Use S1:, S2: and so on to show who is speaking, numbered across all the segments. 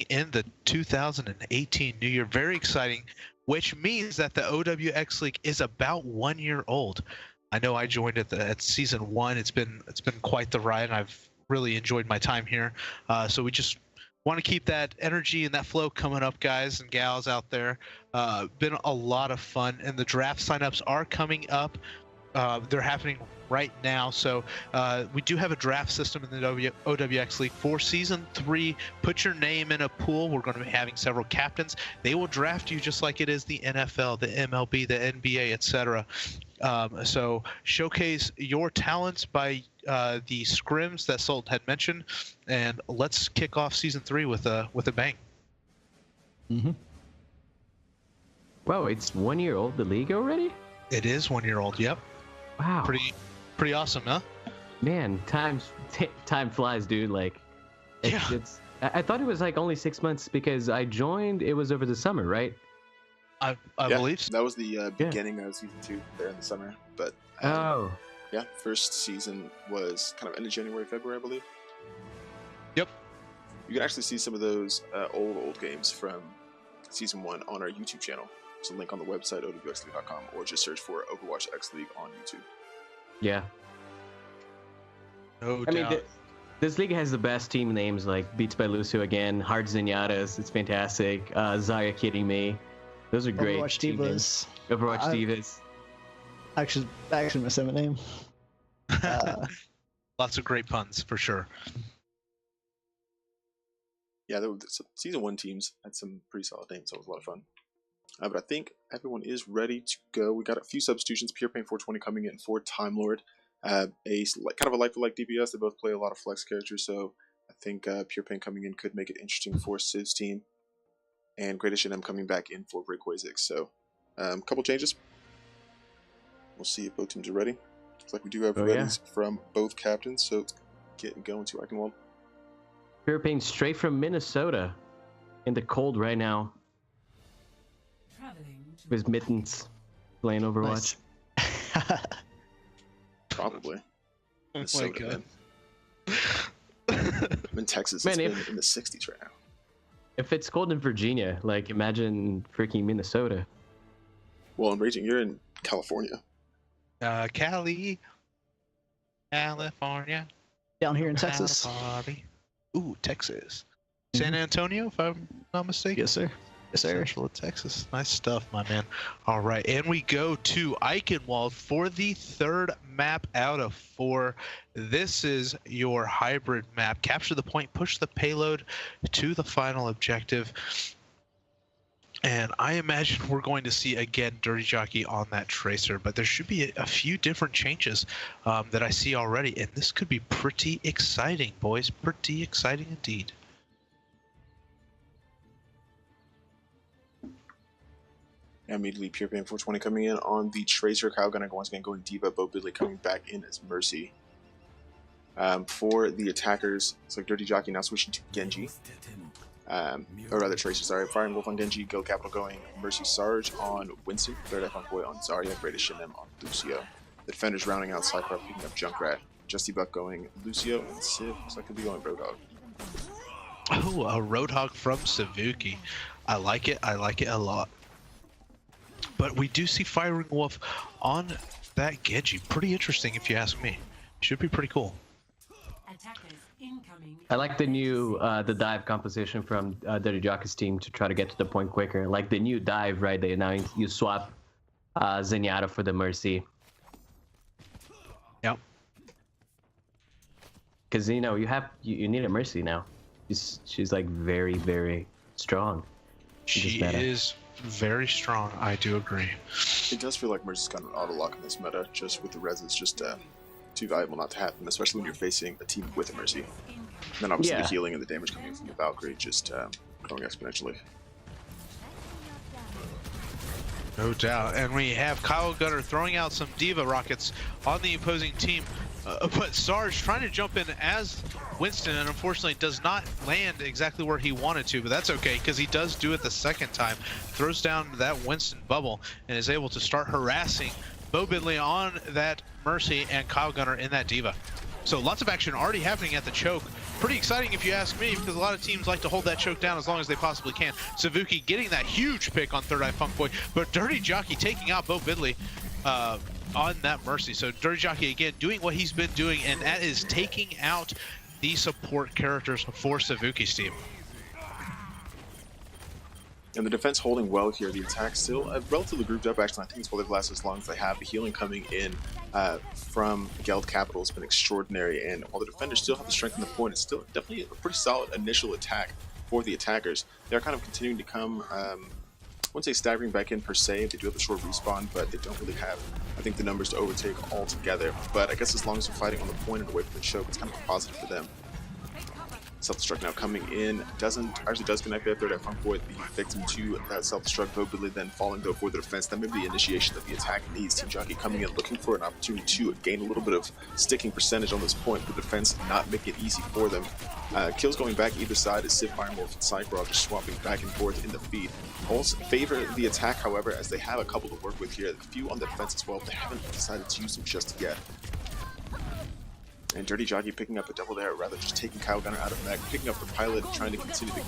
S1: bring in the 2018 New Year. Very exciting, which means that the OWX League is about 1 year old. I know I joined at season 1. It's been quite the ride, and I've really enjoyed my time here. So we just want to keep that energy and that flow coming up, guys and gals out there. Been a lot of fun, and the draft signups are coming up. They're happening right now. So we do have a draft system in the OWX League for Season 3. Put your name in a pool. We're going to be having several captains. They will draft you just like it is the NFL, the MLB, the NBA, etc. So showcase your talents by the scrims that Sultan had mentioned, and let's kick off Season 3 with a bang.
S2: Mm-hmm.
S3: Wow, it's 1 year old, the league already?
S1: It is 1 year old, yep.
S3: Wow.
S1: Pretty awesome, huh?
S3: Man, time flies, dude. Like, it's I thought it was like only 6 months because I joined. It was over the summer, right?
S1: I believe so.
S4: That was the beginning of season 2 there in the summer. But yeah, first season was kind of end of January, February, I believe.
S1: Yep.
S4: You can actually see some of those old games from season 1 on our YouTube channel. There's a link on the website, OWXL.com, or just search for OWXL League on YouTube. Yeah.
S1: No
S3: I
S1: doubt.
S3: mean, this league has the best team names, like Beats by Lucio again, Hard Zenyatas, it's fantastic. Zaya Kidding Me. Those are great.
S2: Overwatch Divas.
S3: Overwatch Divas.
S2: Actually, my second name.
S1: Lots of great puns, for sure.
S4: Yeah, season 1 teams had some pretty solid names, so it was a lot of fun. But I think everyone is ready to go. We got a few substitutions. Pure Pain 420 coming in for Time Lord. Kind of a like-for-like DPS. They both play a lot of flex characters, so I think Pure Pain coming in could make it interesting for Civ's team. And Great H&M coming back in for Rayquazik. So, a couple changes. We'll see if both teams are ready. Looks like we do have readies from both captains, so let's get going to Eichenwalde.
S3: Pure Pain straight from Minnesota in the cold right now. With mittens, playing Overwatch.
S2: Nice.
S4: Probably.
S1: Oh my god.
S4: I'm in Texas. It's been in the 60s right now.
S3: If it's cold in Virginia, like imagine freaking Minnesota.
S4: Well, I'm raging. You're in California.
S1: California.
S2: Down here in Texas.
S1: Ooh, Texas. San Antonio, if I'm not mistaken.
S2: Yes, sir. Yes, sir.
S1: Central of Texas. Nice stuff, my man. All right, and we go to Eichenwalde for the 3rd map out of 4. This is your hybrid map. Capture the point, push the payload to the final objective. And I imagine we're going to see, again, Dirty Jockey on that Tracer, but there should be a few different changes that I see already, and this could be pretty exciting, boys. Pretty exciting indeed.
S4: Immediately, Pure Pain 420 coming in on the Tracer. Kyle Gunner once again going Diva. Bo Bidley coming back in as Mercy. For the attackers, it's like Dirty Jockey now switching to Genji. Or rather, Tracer, sorry. Firing Wolf on Genji. Gil Capital going Mercy Sarge on Winston. Third F on Boy on Zarya. Greatest Shinem on Lucio. The defenders rounding out Cypher, picking up Junkrat. Justy Buck going Lucio. And Civ looks like he'll be going Roadhog.
S1: Oh, a Roadhog from Savuki. I like it. I like it a lot. But we do see Firing Wolf on that Genji. Pretty interesting, if you ask me. Should be pretty cool.
S3: I like the new the dive composition from Dirty Jockey's team to try to get to the point quicker. Like the new dive, right? They now you swap Zenyatta for the Mercy.
S1: Yep.
S3: Because you know you need a Mercy now. She's like very, very strong.
S4: She
S1: is very strong. I do agree.
S4: It does feel like Mercy's kind of an auto lock in this meta, just with the res. It's just too valuable not to have them, especially when you're facing a team with a Mercy. And then obviously the healing and the damage coming from the Valkyrie just growing exponentially.
S1: No doubt. And we have Kyle Gunner throwing out some Diva rockets on the opposing team. But Sarge trying to jump in as Winston, and unfortunately does not land exactly where he wanted to, but that's okay because he does do it the second time. Throws down that Winston bubble and is able to start harassing Bo Bidley on that Mercy and Kyle Gunner in that Diva. So lots of action already happening at the choke pretty exciting if you ask me, because a lot of teams like to hold that choke down as long as they possibly can. Savuki getting that huge pick on Third Eye Funkboy, but Dirty Jockey taking out Bo Bidley on that Mercy. So Dirty Jockey again doing what he's been doing, and that is taking out the support characters for Savuki's team.
S4: And the defense holding well here. The attack still relatively grouped up, actually. I think it's why they've lasted as long as they have. The healing coming in from Geld Capital has been extraordinary. And while the defenders still have the strength in the point, it's still definitely a pretty solid initial attack for the attackers. They're kind of continuing to come, I wouldn't say staggering back in per se. They do have a short respawn, but they don't really have, I think, the numbers to overtake altogether. But I guess as long as they're fighting on the point and away from the choke, it's kind of a positive for them. Self-destruct now coming in, actually does connect there. Third Eye Funkboy, the victim to that self-destruct. Bo Bidley then falling though for the defense. That may be the initiation of the attack needs. Team Jockey coming in looking for an opportunity to gain a little bit of sticking percentage on this point. The defense not making it easy for them. Kills going back either side as Civ, Firewolf, and Cycraw just swapping back and forth in the feed. Also favor the attack, however, as they have a couple to work with here. A few on the defense as well. They haven't decided to use them just yet. And Dirty Jockey picking up a double there, rather just taking Kyle Gunner out of mech, picking up the pilot, trying to continue the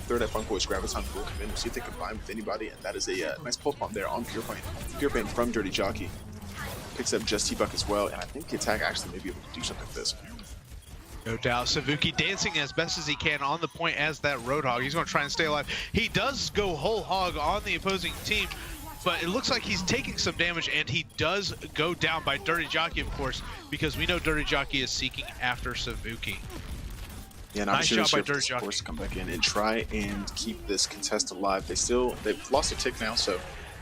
S4: Third Eye Funkboy's Graviton will come in, see if they can combine with anybody, and that is a nice pulse bomb there on Pure Pain. Pure Pain from Dirty Jockey. Picks up Just T-Buck as well, and I think the attack actually may be able to do something with this.
S1: No doubt. Savuki dancing as best as he can on the point as that Roadhog. He's going to try and stay alive. He does go whole hog on the opposing team, but it looks like he's taking some damage, and he does go down by Dirty Jockey, of course, because we know Dirty Jockey is seeking after Savuki.
S4: Yeah,
S1: nice job by Dirty Jockey.
S4: Forced to come back in and try and keep this contest alive. They've lost a tick now, so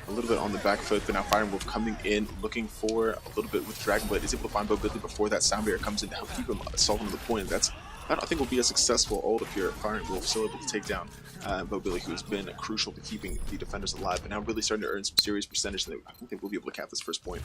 S4: a little bit on the back foot, but now Firewolf coming in, looking for a little bit with Dragon Blade. Is able to find Bo Bidley before that Sound Barrier comes in to help keep him assaulting the point. I don't think will be a successful ult if you're Firewolf, still able to take down Bo Bidley, who has been crucial to keeping the defenders alive, but now really starting to earn some serious percentage. I think they will be able to cap this first point.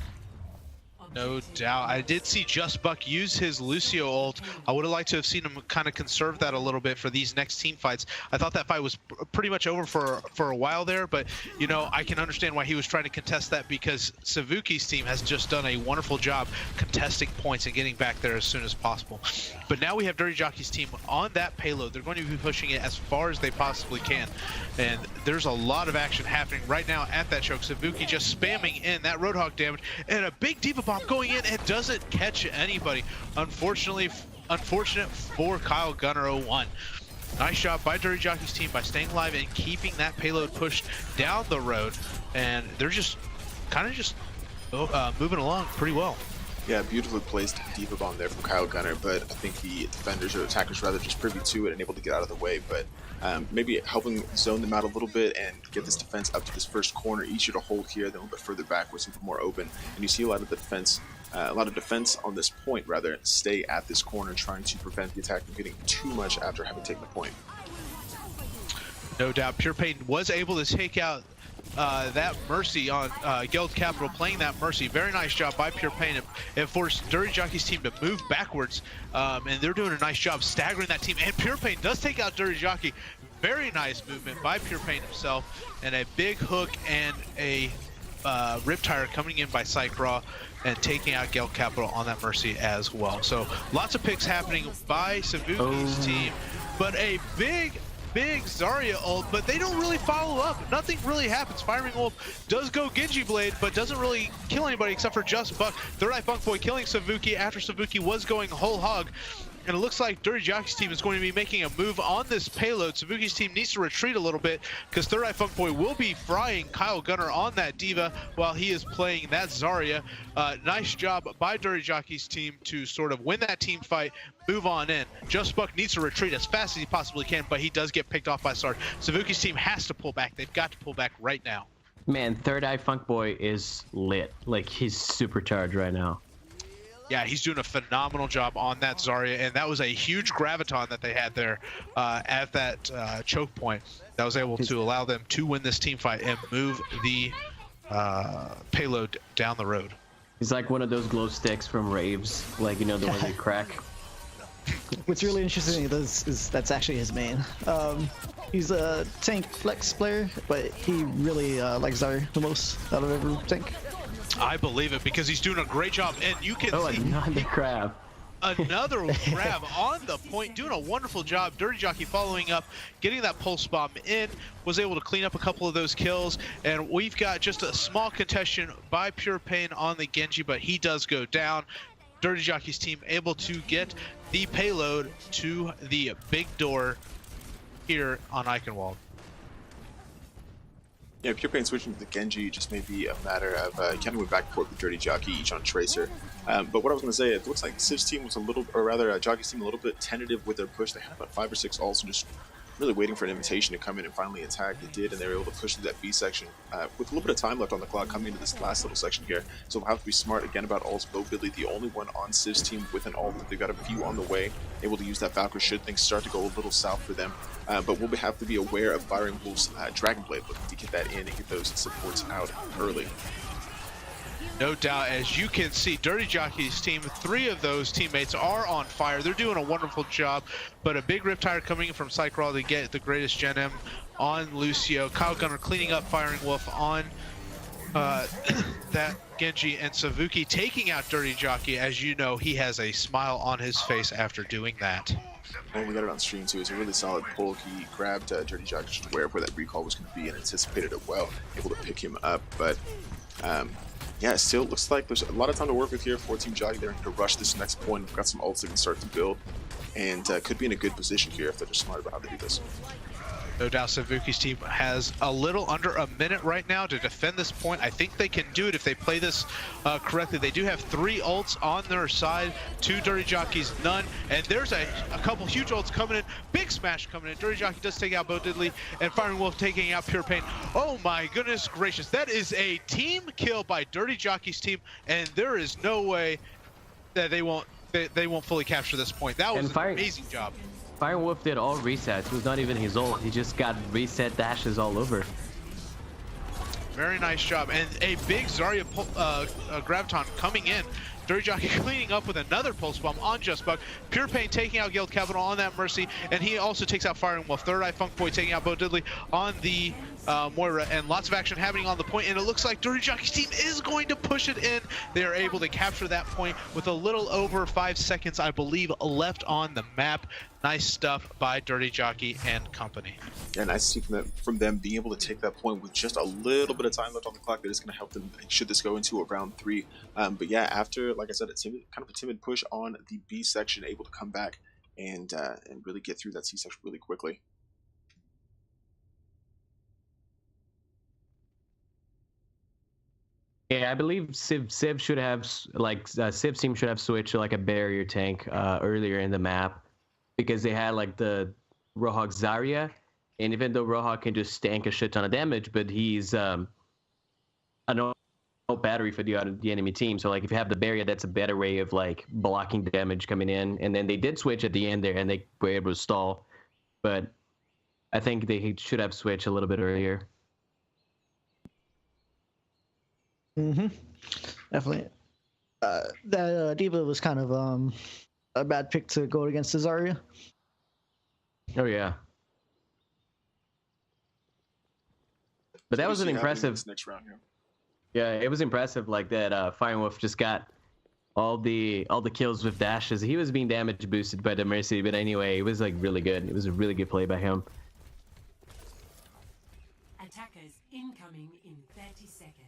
S1: No doubt. I did see Just Buck use his Lucio ult. I would have liked to have seen him kind of conserve that a little bit for these next team fights. I thought that fight was pretty much over for a while there, but you know, I can understand why he was trying to contest that, because Savuki's team has just done a wonderful job contesting points and getting back there as soon as possible. But now we have Dirty Jockey's team on that payload. They're going to be pushing it as far as they possibly can, and there's a lot of action happening right now at that choke. Savuki just spamming in that Roadhog damage, and a big Diva Bomb going in and doesn't catch anybody. Unfortunate for Kyle Gunner 01. Nice job by Dirty Jockey's team by staying alive and keeping that payload pushed down the road, and they're just kind of moving along pretty well.
S4: Yeah, beautifully placed Diva Bomb there from Kyle Gunner, but I think the defenders or attackers rather just privy to it and able to get out of the way, but maybe helping zone them out a little bit and get this defense up to this first corner, easier to hold here, then a little bit further back where it's more open. And you see a lot of defense on this point rather stay at this corner, trying to prevent the attack from getting too much after having taken the point.
S1: No doubt. Pure Pain was able to take out that Mercy on Geld Capital, playing that Mercy. Very nice job by Pure Pain. It forced Dirty Jockey's team to move backwards, and they're doing a nice job staggering that team. And Pure Pain does take out Dirty Jockey. Very nice movement by Pure Pain himself, and a big hook and a Riptire coming in by Cycraw and taking out Geld Capital on that Mercy as well. So lots of picks happening by Savuki's team, but a big Zarya ult, but they don't really follow up. Nothing really happens. Firing ult does go Genji Blade, but doesn't really kill anybody except for Just Buck. Third Eye Funkboy killing Savuki after Savuki was going whole hog. And it looks like Dirty Jockey's team is going to be making a move on this payload. Savuki's team needs to retreat a little bit, because Third Eye Funkboy will be frying Kyle Gunner on that Diva while he is playing that Zarya. Nice job by Dirty Jockey's team to sort of win that team fight, move on in. Just Buck needs to retreat as fast as he possibly can, but he does get picked off by Sarge. Savuki's team has to pull back. They've got to pull back right now.
S3: Man, Third Eye Funkboy is lit. Like, he's supercharged right now.
S1: Yeah, he's doing a phenomenal job on that Zarya, and that was a huge graviton that they had there at that choke point that was able to allow them to win this team fight and move the payload down the road.
S3: He's like one of those glow sticks from raves, like, you know, the ones you crack.
S2: What's really interesting is that's actually his main. He's a tank flex player, but he really likes Zarya the most out of every tank.
S1: I believe it, because he's doing a great job, and you can see.
S3: Not the crab.
S1: another grab on the point, doing a wonderful job. Dirty Jockey following up, getting that pulse bomb in, was able to clean up a couple of those kills, and we've got just a small contestation by Pure Pain on the Genji, but he does go down. Dirty Jockey's team able to get the payload to the big door here on Eichenwalde.
S4: Yeah, Pure Pain switching to the Genji just may be a matter of kind of went back and forth with Dirty Jockey, each on Tracer. But what I was going to say, it looks like Civ's team was a little, or rather Jockey's team a little bit tentative with their push. They had about 5 or 6 ults and just really waiting for an invitation to come in and finally attack. They did, and they were able to push through that B section with a little bit of time left on the clock coming into this last little section here. So we'll have to be smart again about ults. Bo Bidley, the only one on Civ's team with an ult. They've got a few on the way, able to use that Valkyrie should things start to go a little south for them. But we'll have to be aware of Firing Wolf's Dragon Blade, looking to get that in and get those supports out early.
S1: No doubt, as you can see, Dirty Jockey's team, 3 of those teammates are on fire. They're doing a wonderful job, but a big Riptire coming in from Cycrawl to get the greatest Gen M on Lucio. Kyle Gunner cleaning up Firing Wolf on that Genji, and Savuki taking out Dirty Jockey. As you know, he has a smile on his face after doing that.
S4: And we got it on stream too. It's a really solid pull. He grabbed Dirty Jockey just aware of where that recall was going to be and anticipated it well, able to pick him up. But yeah, it still looks like there's a lot of time to work with here for Team Jockey. They're going to rush this next point. We've got some ults that can start to build, and could be in a good position here if they're just smart about how they do this.
S1: No doubt Savuki's team has a little under a minute right now to defend this point. I think they can do it if they play this correctly. They do have 3 ults on their side, 2 Dirty Jockeys, none. And there's a couple huge ults coming in. Big smash coming in. Dirty Jockey does take out Bo Diddley, and Firing Wolf taking out Pure Pain. Oh my goodness gracious. That is a team kill by Dirty Jockey's team, and there is no way that they won't fully capture this point. That was an amazing job.
S3: Firing Wolf did all resets. It was not even his ult. He just got reset dashes all over.
S1: Very nice job. And a big Zarya Graviton coming in. Dirty Jockey cleaning up with another pulse bomb on Just Bug. Pure Pain taking out Guild Capital on that Mercy. And he also takes out Firing Wolf. Third Eye Funk Boy taking out Bo Diddley on the Moira. And lots of action happening on the point. And it looks like Dirty Jockey's team is going to push it in. They are able to capture that point with a little over 5 seconds, I believe, left on the map. Nice stuff by Dirty Jockey and company.
S4: Yeah, nice to see from them being able to take that point with just a little bit of time left on the clock. That is going to help them should this go into a round 3. But yeah, after, like I said, kind of a timid push on the B section, able to come back and really get through that C section really quickly.
S3: Yeah, I believe Civ should have, like, Civ's team should have switched to like a barrier tank earlier in the map, because they had like the Roadhog Zarya, and even though Roadhog can just tank a shit ton of damage, but he's a no battery for the enemy team. So like if you have the barrier, that's a better way of like blocking damage coming in. And then they did switch at the end there, and they were able to stall. But I think they should have switched a little bit earlier.
S2: Definitely. That D.Va was kind of a bad pick to go against Zarya.
S3: Oh yeah. But that was an impressive
S4: next round here.
S3: Yeah, it was impressive like that. Firing Wolf just got all the kills with dashes. He was being damage boosted by the Mercy, but anyway, it was like really good. It was a really good play by him.
S5: Attackers incoming in 30 seconds.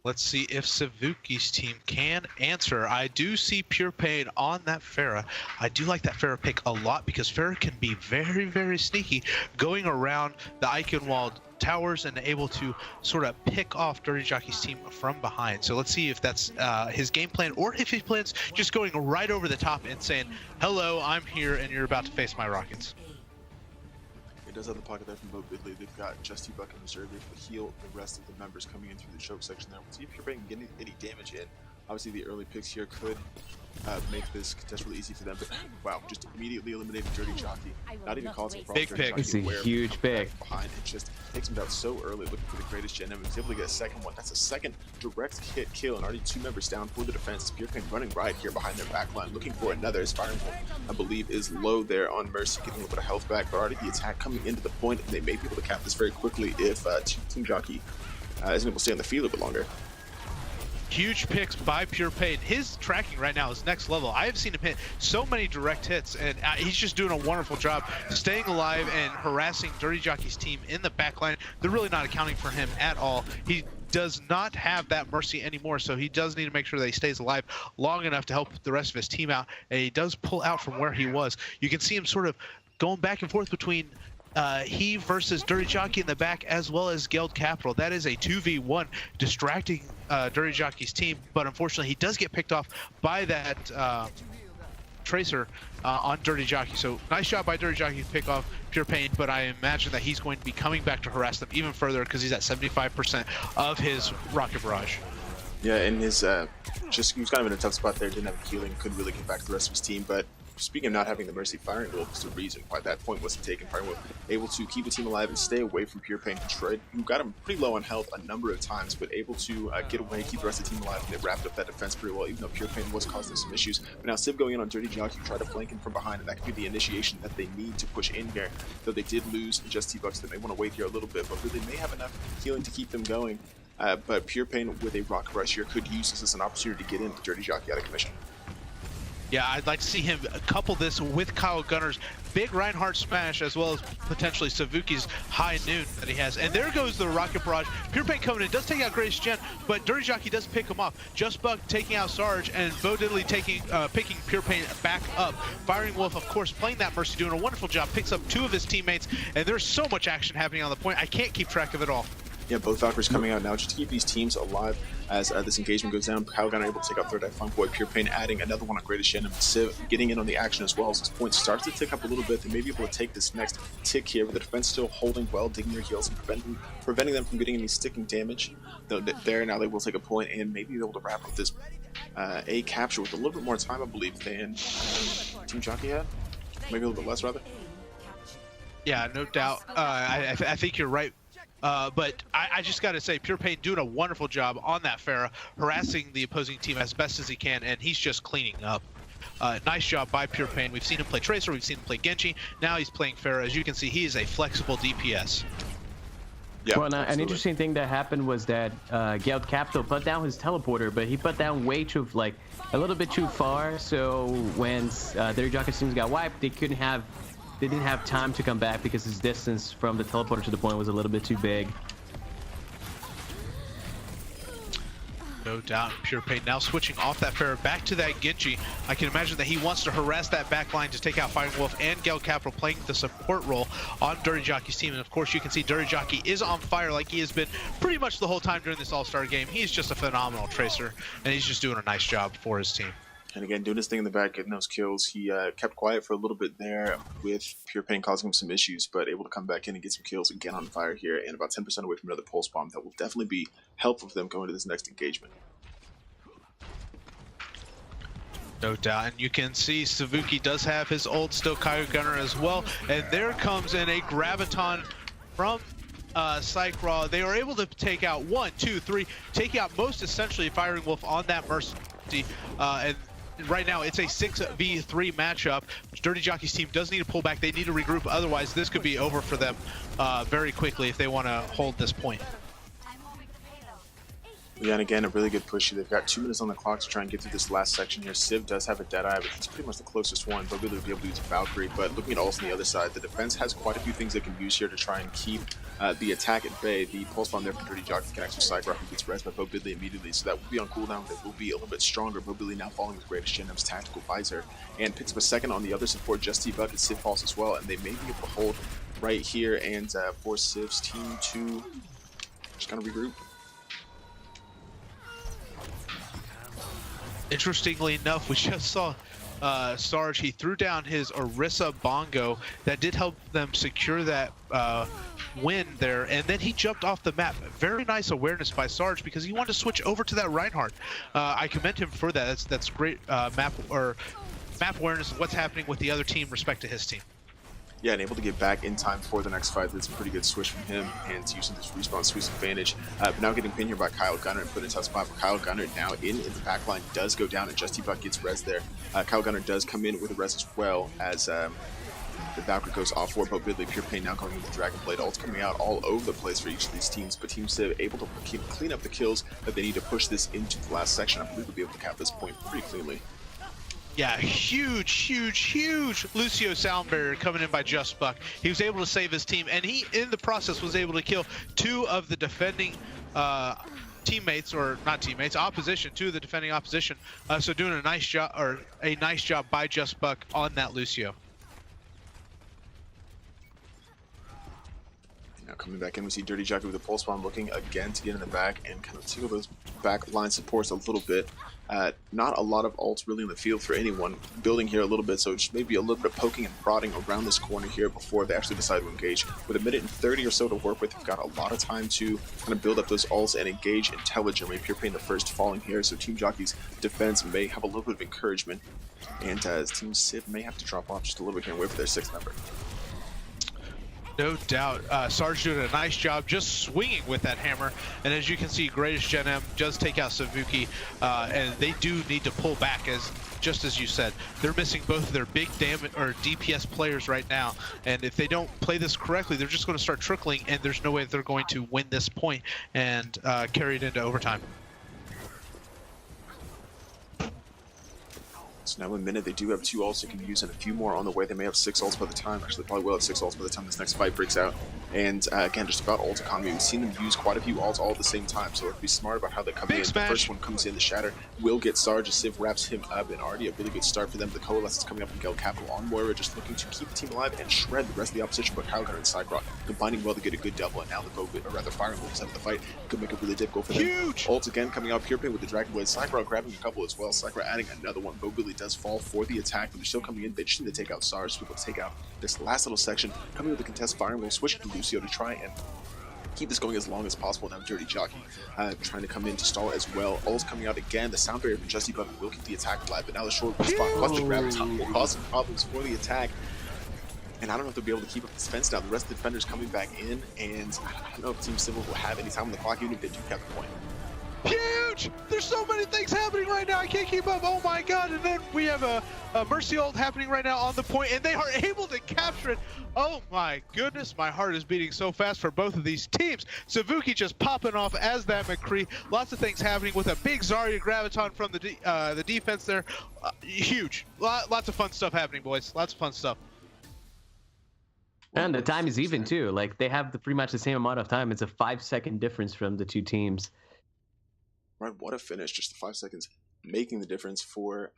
S1: Let's see if Savuki's team can answer. I do see Pure Pain on that Pharah. I do like that Pharah pick a lot because Pharah can be very, very sneaky, going around the Eichenwalde towers and able to sort of pick off Dirty Jockey's team from behind. So let's see if that's his game plan, or if he plans just going right over the top and saying, hello, I'm here and you're about to face my rockets.
S4: It does have the pocket there from Bo Bidley. They've got Just Buck in reserve there to heal the rest of the members coming in through the choke section there. We'll see if Pure Pain can get any damage in. Obviously, the early picks here could make this contest really easy for them. But wow, just immediately eliminated Dirty Jockey. Not even causing problems.
S1: Big pick.
S3: It's a huge pick.
S4: Behind it just takes him down so early, looking for the greatest gem, and was able to get a second one. That's a second direct hit kill, and already 2 members down for the defense. PurePain running right here behind their back line, looking for another. Firing Wolf, I believe, is low there on Mercy, getting a little bit of health back, but already the attack coming into the point, and they may be able to cap this very quickly if Team Jockey isn't able to stay on the field a bit longer.
S1: Huge picks by PurePain. His tracking right now is next level. I have seen him hit so many direct hits, and he's just doing a wonderful job staying alive and harassing Dirty Jockey's team in the back line. They're really not accounting for him at all. He does not have that Mercy anymore, so he does need to make sure that he stays alive long enough to help the rest of his team out, and he does pull out from where he was. You can see him sort of going back and forth between he versus Dirty Jockey in the back, as well as Guild Capital. That is a 2v1, distracting Dirty Jockey's team, but unfortunately he does get picked off by that Tracer on Dirty Jockey. So nice job by Dirty Jockey to pick off PurePain, but I imagine that he's going to be coming back to harass them even further because he's at 75% of his Rocket Barrage.
S4: Yeah, and his he was kind of in a tough spot there, didn't have a healing, couldn't really get back to the rest of his team, but speaking of not having the Mercy, Firing Wolf is the reason why that point wasn't taken. Firing Wolf able to keep the team alive and stay away from PurePain, who got him pretty low on health a number of times, but able to get away, keep the rest of the team alive, and they wrapped up that defense pretty well, even though PurePain was causing some issues. But now Civ going in on Dirty Jockey, try to flank him from behind, and that could be the initiation that they need to push in here. Though they did lose just T-Bucks, they may want to wait here a little bit, but really may have enough healing to keep them going. But PurePain with a Rocket Rush here could use this as an opportunity to get in the Dirty Jockey out of commission.
S1: Yeah, I'd like to see him couple this with Kyle Gunner's big Reinhardt smash, as well as potentially Savuki's high noon that he has. And there goes the Rocket Barrage. PurePain coming in, does take out Grace Gen, but Dirty Jockey does pick him off. Just Bug taking out Sarge, and Bo Diddley picking PurePain back up. Firing Wolf, of course, playing that Mercy, doing a wonderful job, picks up 2 of his teammates, and there's so much action happening on the point, I can't keep track of it all.
S4: Yeah, both Valkyries coming out now just to keep these teams alive as this engagement goes down. Kyle Gunner able to take out Third Eye Funkboy, PurePain adding another one on Greatest Shannon, Civ getting in on the action as well as his points starts to tick up a little bit. They may be able to take this next tick here with the defense still holding well, digging their heels and preventing them from getting any sticking damage. Though there now they will take a point and maybe be able to wrap up this A capture with a little bit more time, I believe, than Team Jockey had. Maybe a little bit less, rather.
S1: Yeah, no doubt. I think you're right. But I just got to say, PurePain doing a wonderful job on that Pharah, harassing the opposing team as best as he can, and he's just cleaning up. Nice job by PurePain. We've seen him play Tracer, we've seen him play Genji, now he's playing Pharah. As you can see, he is a flexible DPS.
S4: Yeah,
S3: well, an interesting thing that happened was that Guild Capital put down his teleporter, but he put down way too, like, a little bit too far, so when their Jockey teams got wiped, they didn't have time to come back because his distance from the teleporter to the point was a little bit too big.
S1: No doubt. PurePain now switching off that Pharah back to that Genji. I can imagine that he wants to harass that back line to take out Firing Wolf and Guild Capital playing the support role on Dirty Jockey's team. And of course you can see Dirty Jockey is on fire like he has been pretty much the whole time during this All-Star game. He's just a phenomenal Tracer, and he's just doing a nice job for his team.
S4: And again, doing his thing in the back, getting those kills. He kept quiet for a little bit there with PurePain causing him some issues, but able to come back in and get some kills again on fire here, and about 10% away from another pulse bomb. That will definitely be helpful for them going to this next engagement.
S1: No doubt, and you can see Savuki does have his ult, still Kyle Gunner as well, and there comes in a Graviton from Psych Raw. They are able to take out 1, 2, 3, take out most essentially Firing Wolf on that Mercy, and right now it's a 6v3 matchup. Dirty Jockey's team does need to pull back. They need to regroup. Otherwise, this could be over for them very quickly if they want to hold this point.
S4: Yeah, and again, a really good push. They've got 2 minutes on the clock to try and get through this last section here. Civ does have a Deadeye, but he's pretty much the closest one. They'll really be able to use Valkyrie. But looking at Ulse on the other side, the defense has quite a few things they can use here to try and keep the attack at bay. The pulse bomb there from Dirty Jockey can actually side rock and gets res by Bo Diddley immediately, so that will be on cooldown. That will be a little bit stronger. Bo Diddley now following with Greatest Shenm's tactical visor and picks up a second on the other support. Just T-Buck and Civ Pulse as well, and they may be able to hold right here and force Civ's team to just kind of regroup.
S1: Interestingly enough, we just saw Sarge, he threw down his Orisa Bongo. That did help them secure that win there, and then he jumped off the map. Very nice awareness by Sarge because he wanted to switch over to that Reinhardt. I commend him for that. That's great map awareness of what's happening with the other team respect to his team.
S4: Yeah, and able to get back in time for the next fight. That's a pretty good switch from him, and using this respawn Swiss advantage. But now getting pinned here by Kyle Gunner and put in a tough spot for Kyle Gunner. Now in the back line does go down, and Justy Buck gets res there. Kyle Gunner does come in with a res as well as the Valkyrie goes off for Bo Bidley. Pure Pain now going with the Dragon Blade. Ults coming out all over the place for each of these teams, but Team Civ able to clean up the kills that they need to push this into the last section. I believe they'll be able to cap this point pretty cleanly.
S1: Yeah, huge Lucio sound barrier coming in by Just Buck. He was able to save his team, and he, in the process, was able to kill 2 of the defending teammates, or not teammates, opposition, 2 of the defending opposition. So doing a nice job by Just Buck on that Lucio.
S4: Now coming back in, we see Dirty Jockey with a pulse bomb looking again to get in the back and kind of tickle those back line supports a little bit. Not a lot of ults really in the field for anyone. Building here a little bit, so just maybe a little bit of poking and prodding around this corner here before they actually decide to engage. With 1 minute and 30 or so to work with, we've got a lot of time to kind of build up those ults and engage intelligently. Pure Pain the first falling here, so Team Jockey's defense may have a little bit of encouragement, and Team Civ may have to drop off just a little bit here and wait for their 6th member.
S1: No doubt. Sarge doing a nice job just swinging with that hammer. And as you can see, Greatest Gen M does take out Savuki. And they do need to pull back, just as you said. They're missing both of their big damage or DPS players right now. And if they don't play this correctly, they're just going to start trickling. And there's no way they're going to win this point and carry it into overtime.
S4: So now in a minute, they do have 2 ults they can use and a few more on the way. They may have 6 ults by the time. Actually, probably will have 6 ults by the time this next fight breaks out. And again, just about ult economy. We've seen them use quite a few ults all at the same time, so be smart about how they come in.
S1: Smash.
S4: The first one comes in, the Shatter will get Sarge as Civ wraps him up, and already a really good start for them. The Coalesce is coming up from Gale Capital on Moira, just looking to keep the team alive and shred the rest of the opposition, but Kyle Gunner and Cycroc combining well to get a good double, and now the Fire Emblem side of the fight could make it really difficult for them.
S1: Huge!
S4: Ults again coming out, Pure Pain with the Dragon Blade, Cycroc grabbing a couple as well, Cycroc adding another one. Bo Billy does fall for the attack, but they're still coming in. They just need to take out Sarge, so we'll take out this last little section, coming with the contest Fire Emblem, switch to Lucio to try and keep this going as long as possible. Now Dirty Jockey trying to come in to stall as well. Ult's coming out again. The sound barrier from Justy Buck will keep the attack alive, but now the short respawn cluster graviton will cause some problems for the attack. And I don't know if they'll be able to keep up this fence now. The rest of the defenders coming back in, and I don't know if Team Civil will have any time on the clock, even if they do have the point.
S1: Huge! There's so many things happening right now. I can't keep up. Oh my god. And then we have a Mercy ult happening right now on the point, and they are able to capture it. Oh my goodness. My heart is beating so fast for both of these teams. Savuki just popping off as that McCree. Lots of things happening with a big Zarya Graviton from the defense there. Huge. Lots of fun stuff happening, boys. Lots of fun stuff.
S3: And the time is even too. Like they have pretty much the same amount of time. It's a 5-second difference from the 2 teams.
S4: Right, what a finish. Just the 5 seconds making the difference for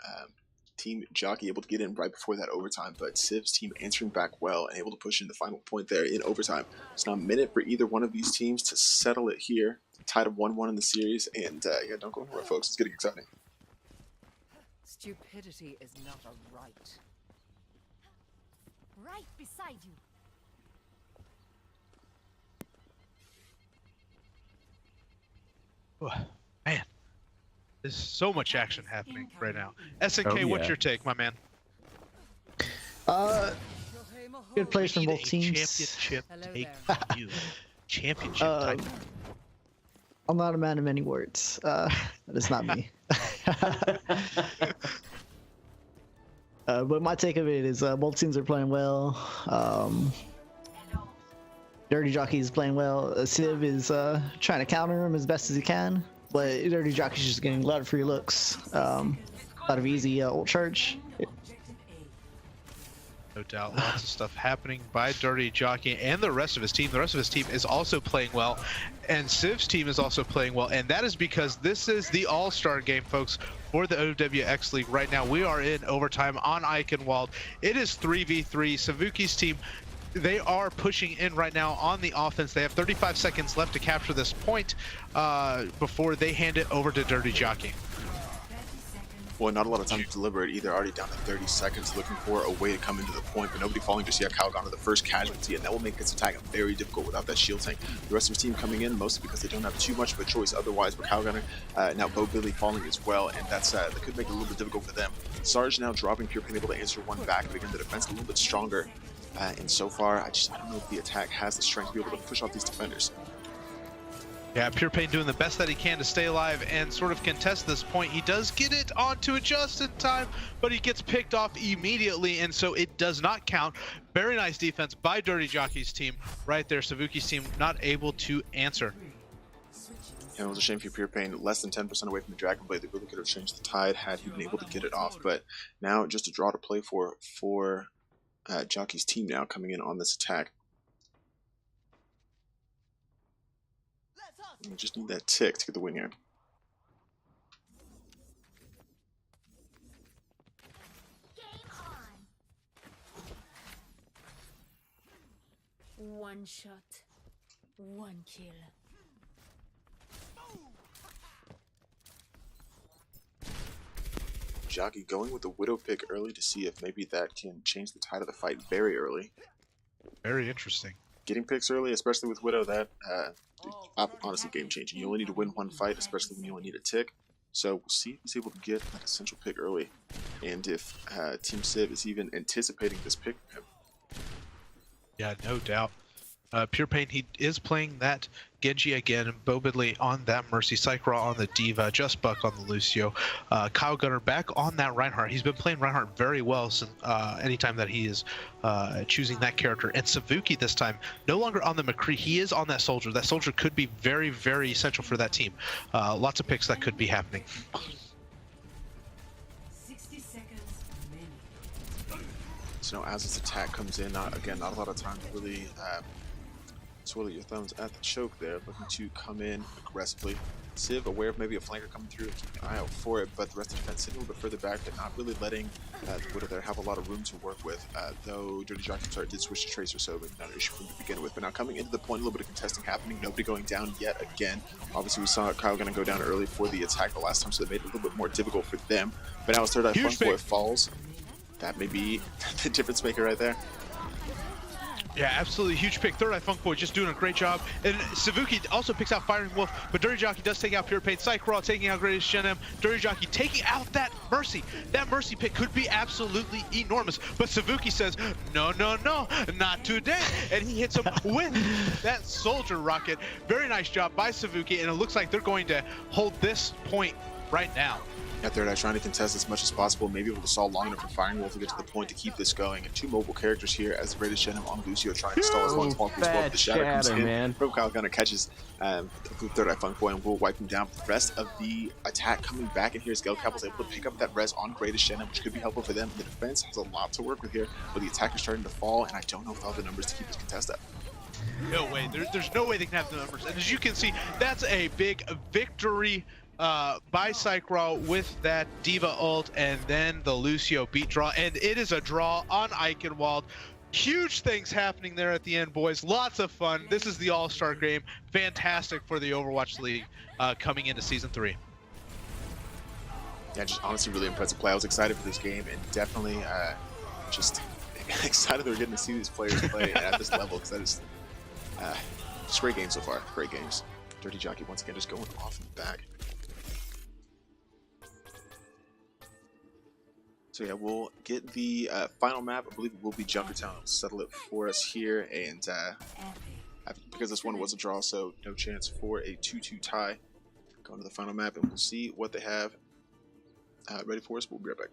S4: Team Jockey, able to get in right before that overtime, but Civ's team answering back well and able to push in the final point there in overtime. It's now a minute for either one of these teams to settle it here. Tied of 1-1 in the series, and yeah, don't go anywhere, folks. It's getting exciting.
S6: Stupidity is not a right.
S7: Right beside you.
S1: Man, there's so much action happening right now. SNK,
S3: Oh,
S1: what's
S3: yeah.
S1: your take, my man?
S2: Good plays from
S1: We
S2: both
S1: need a
S2: teams.
S1: championship
S6: Hello
S1: take
S6: there.
S1: from you. Championship type.
S2: I'm not a man of many words. That is not me. But my take of it is both teams are playing well. Dirty Jockey is playing well. Civ is trying to counter him as best as he can, but Dirty Jockey's just getting a lot of free looks. A lot of easy ult charge.
S1: No doubt, lots of stuff happening by Dirty Jockey and the rest of his team. The rest of his team is also playing well, and Civ's team is also playing well, and that is because this is the all-star game, folks, for the OWX League. Right now, we are in overtime on Eichenwalde. It is 3v3. Savuki's team, they are pushing in right now on the offense. They have 35 seconds left to capture this point before they hand it over to Dirty Jockey.
S4: Well, not a lot of time to deliberate either. Already down to 30 seconds, looking for a way to come into the point, but nobody falling just yet. Kyle gone to the first casualty, and that will make his attack very difficult without that shield tank. The rest of his team coming in, mostly because they don't have too much of a choice otherwise, but Kyle Gunner, now Bo Billy falling as well, and that could make it a little bit difficult for them. Sarge now dropping Pure Pain, able to answer one back, but again, the defense a little bit stronger, and so far, I don't know if the attack has the strength to be able to push off these defenders.
S1: Yeah, Pure Pain doing the best that he can to stay alive and sort of contest this point. He does get it onto it just in time, but he gets picked off immediately, and so it does not count. Very nice defense by Dirty Jockey's team right there. Savuki's team not able to answer.
S4: And it was a shame for Pure Pain, less than 10% away from the Dragon Blade. They really could have changed the tide had he been able to get it off, but now just a draw to play for Jockey's team now coming in on this attack. We just need that tick to get the win here.
S6: One shot, one kill.
S4: Jockey going with the Widow pick early to see if maybe that can change the tide of the fight very early.
S1: Very interesting.
S4: Getting picks early, especially with Widow, that honestly game changing. You only need to win one fight, especially when you only need a tick. So we'll see if he's able to get that essential pick early, and if Team Civ is even anticipating this pick from him.
S1: Yeah, no doubt. Pure Pain, he is playing that Genji again, Bo Bidley on that Mercy, Psychra on the Diva, Just Buck on the Lucio, Kyle Gunner back on that Reinhardt. He's been playing Reinhardt very well since anytime that he is choosing that character. And Savuki this time, no longer on the McCree, he is on that Soldier. That Soldier could be very essential for that team. Lots of picks that could be happening.
S5: 60 seconds remaining.
S4: So now as this attack comes in, not a lot of time to really swirl your thumbs at the choke there, looking to come in aggressively. Civ aware of maybe a flanker coming through and keeping an eye out for it, but the rest of the defense sitting a little bit further back, but not really letting the Widow there have a lot of room to work with, though Dirty Jockey did switch to Tracer, so not an issue from the begin with. But now coming into the point, a little bit of contesting happening, nobody going down yet again. Obviously we saw Kyle gonna go down early for the attack the last time, so they made it a little bit more difficult for them. But now as Third Eye Funkboy falls, that may be the difference maker right there.
S1: Yeah, absolutely huge pick. Third Eye Funkboy just doing a great job. And Savuki also picks out Firing Wolf, but Dirty Jockey does take out Pure Pain. Psychra taking out Greatest Genem. Dirty Jockey taking out that Mercy. That Mercy pick could be absolutely enormous, but Savuki says, no, not today. And he hits him with that Soldier Rocket. Very nice job by Savuki, and it looks like they're going to hold this point right now.
S4: At Third Eye trying to contest as much as possible, maybe able to stall long enough for Firing Wolf to get to the point to keep this going. And two mobile characters here as the Greatest Genem on Lucio trying to stall as long as possible as well. The Shadow comes in from Kyle Gunner, catches Third Eye Funkboy and will wipe him down. But the rest of the attack coming back, and here's Gelcapel's able to pick up that res on Greatest Genem, which could be helpful for them. The defense has a lot to work with here, but the attack is starting to fall, and I don't know if they'll have the numbers to keep this contest up.
S1: No way. There's no way they can have the numbers. And as you can see, that's a big victory by Psychra with that Diva ult, and then the Lucio beat draw, and it is a draw on Eichenwalde. Huge things happening there at the end, boys. Lots of fun. This is the All-Star game. Fantastic for the Overwatch League coming into Season 3.
S4: Yeah, just honestly really impressive play. I was excited for this game, and definitely just excited that we're getting to see these players play at this level, because that is just great games so far. Great games. Dirty Jockey once again just going off in the back. So yeah, we'll get the final map. I believe it will be Junkertown. It'll settle it for us here, and because this one was a draw, so no chance for a 2-2 tie. Going to the final map, and we'll see what they have ready for us. We'll be right back.